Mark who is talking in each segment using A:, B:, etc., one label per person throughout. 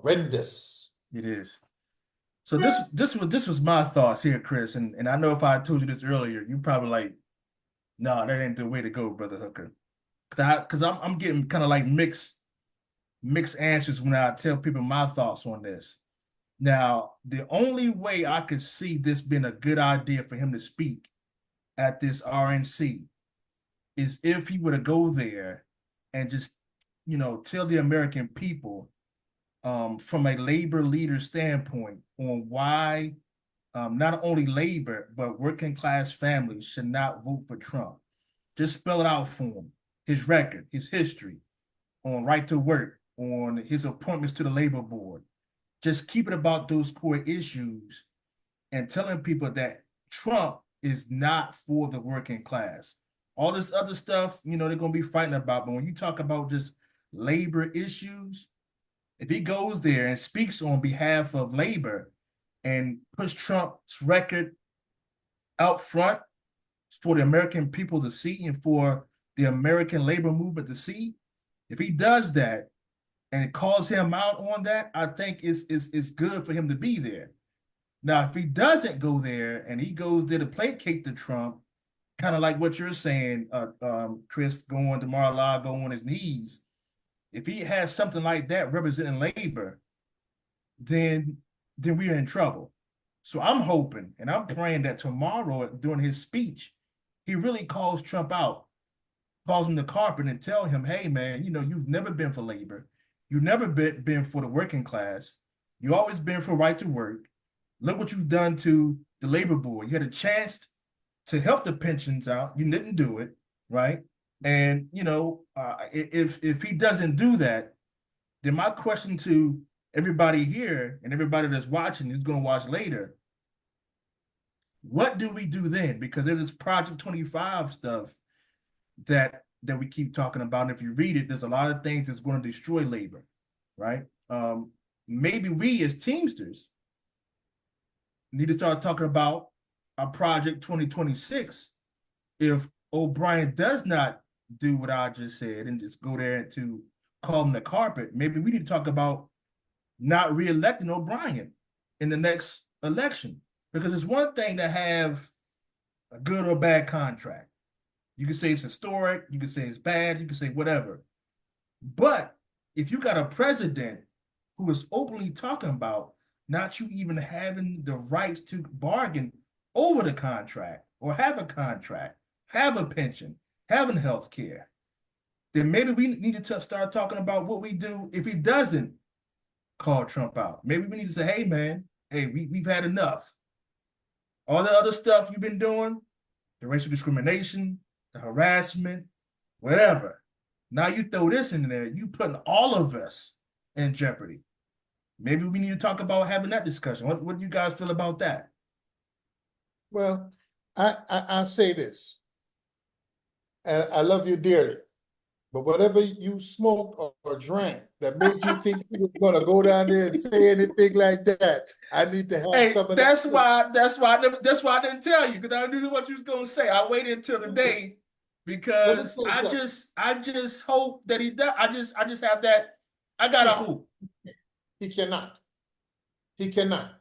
A: horrendous.
B: It is. So this was my thoughts here, Chris, and I know if I told you this earlier, you probably like, no, that ain't the way to go, Brother Hooker. Because I'm getting kind of like mixed answers when I tell people my thoughts on this. Now, the only way I could see this being a good idea for him to speak at this RNC is if he were to go there and just, tell the American people from a labor leader standpoint on why not only labor, but working class families should not vote for Trump. Just spell it out for him, his record, his history on right to work, on his appointments to the labor board. Just keep it about those core issues and telling people that Trump is not for the working class. All this other stuff, they're going to be fighting about. But when you talk about just labor issues, if he goes there and speaks on behalf of labor and puts Trump's record out front for the American people to see and for the American labor movement to see, if he does that and it calls him out on that, I think it's good for him to be there. Now, if he doesn't go there and he goes there to placate to Trump, kind of like what you're saying, Chris, going to Mar-a-Lago on his knees, if he has something like that representing labor, then we're in trouble. So I'm hoping and I'm praying that tomorrow during his speech, he really calls Trump out, calls him the carpet and tell him, hey, man, you've never been for labor. You've never been for the working class. You've always been for right to work. Look what you've done to the labor board. You had a chance to help the pensions out. You didn't do it, right? And, if he doesn't do that, then my question to everybody here and everybody that's watching is going to watch later, what do we do then? Because there's this Project 25 stuff that we keep talking about. And if you read it, there's a lot of things that's going to destroy labor, right? Maybe we as Teamsters need to start talking about our Project 2026 if O'Brien does not do what I just said and just go there to call him the carpet. Maybe we need to talk about not re-electing O'Brien in the next election, because it's one thing to have a good or bad contract. You can say it's historic, you can say it's bad, you can say whatever. But if you got a president who is openly talking about not you even having the rights to bargain over the contract or have a contract, have a pension, having health care, then maybe we need to start talking about what we do if he doesn't call Trump out. Maybe we need to say, hey, man, we've had enough. All the other stuff you've been doing, the racial discrimination, the harassment, whatever. Now you throw this in there, you putting all of us in jeopardy. Maybe we need to talk about having that discussion. What do you guys feel about that?
A: Well, I'll say this, and I love you dearly, but whatever you smoked or drank that made you think you were going to go down there and say anything like that, I need to have some of
B: that's
A: that.
B: That's why I didn't tell you, because I knew what you was going to say. I waited until the day because I just hope that he does. I just have that. I got a hope.
A: He cannot. He cannot.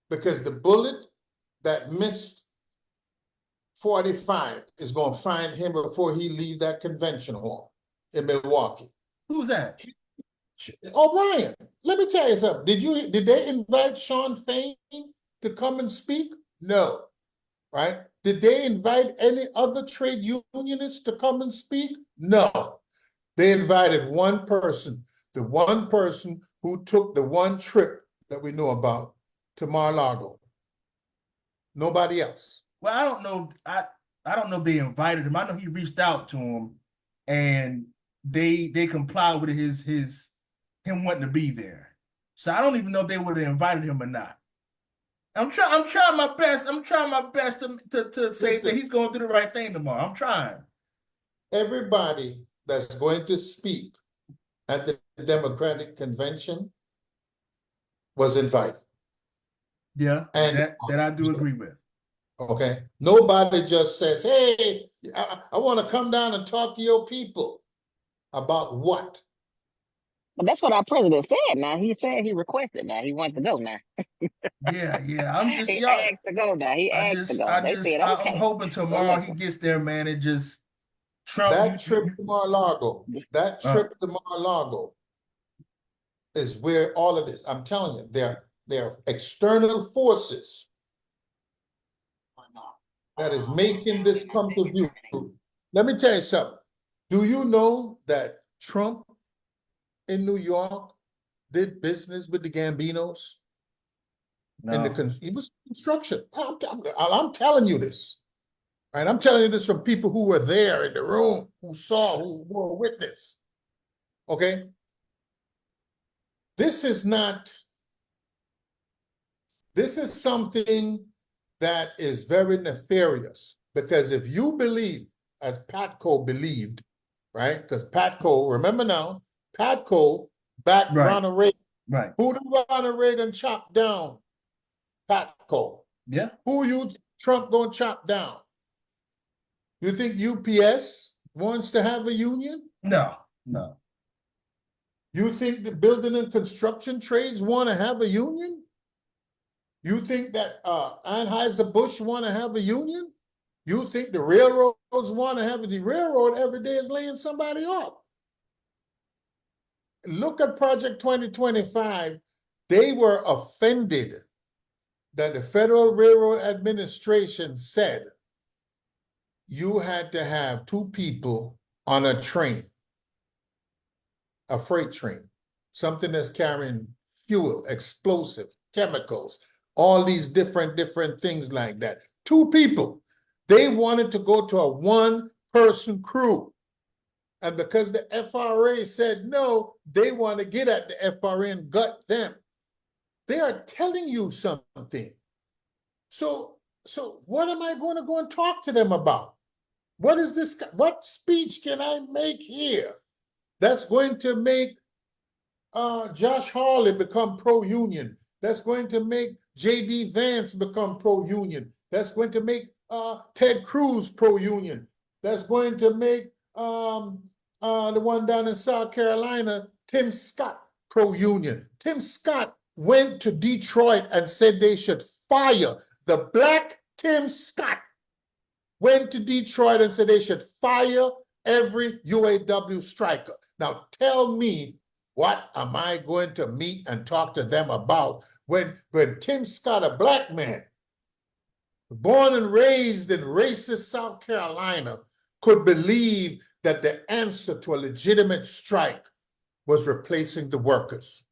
A: Because the bullet that missed 45 is going to find him before he leave that convention hall in Milwaukee.
B: Who's that?
A: O'Brien. Let me tell you something. Did they invite Sean Fain to come and speak? No. Right? Did they invite any other trade unionists to come and speak? No. They invited one person, the one person who took the one trip that we know about to Mar-a-Lago. Nobody else.
B: Well, I don't know. I don't know if they invited him. I know he reached out to him, and they complied with him wanting to be there. So I don't even know if they would have invited him or not. I'm trying my best. I'm trying my best to say that he's going to do the right thing tomorrow. I'm trying.
A: Everybody that's going to speak at the Democratic convention was invited.
B: Yeah, and that I do agree with.
A: Okay. Nobody just says, hey, I want to come down and talk to your people. About what?
C: But that's what our president said now. He said he requested now. He wants to go now.
B: Yeah. I'm just
C: He
B: y'all.
C: asked to go now. He asked to go. They said,
B: I'm
C: okay.
B: hoping
C: So
B: tomorrow he
C: listen,
B: gets there, man, and just Trump.
A: That trip to Mar-a-Lago, that
B: Uh,
A: trip to Mar-a-Lago is where all of this, I'm telling you, there are external forces that is making this come to view. Let me tell you something. Do you know that Trump in New York did business with the Gambinos?
B: no.
A: He was construction. I'm telling you this. Right? I'm telling you this from people who were there in the room, who saw, who were a witness. Okay? This is something that is very nefarious, because if you believe, as Patco believed, right? Because Patco, remember now, Patco backed
B: Right.
A: Ronald Reagan.
B: Right.
A: Who did Ronald Reagan chop down? Patco.
B: Yeah.
A: Who you Trump gonna chop down? You think UPS wants to have a union?
B: No.
A: You think the building and construction trades want to have a union? You think that Anheuser-Busch want to have a union? You think the railroads want to have the railroad every day is laying somebody off? Look at Project 2025. They were offended that the Federal Railroad Administration said you had to have 2 people on a train, a freight train, something that's carrying fuel, explosive, chemicals, all these different things like that. 2 people. They wanted to go to a 1-person crew. And because the FRA said no, they want to get at the FRA and gut them. They are telling you something. So what am I going to go and talk to them about? What is this? What speech can I make here that's going to make Josh Hawley become pro-union? That's going to make J.D. Vance become pro-union? That's going to make Ted Cruz pro-union? That's going to make the one down in South Carolina, Tim Scott, pro-union? Tim Scott went to Detroit and said they should fire the black Tim Scott. Went to Detroit and said they should fire every UAW striker. Now tell me, what am I going to meet and talk to them about when Tim Scott, a black man, born and raised in racist South Carolina, could believe that the answer to a legitimate strike was replacing the workers?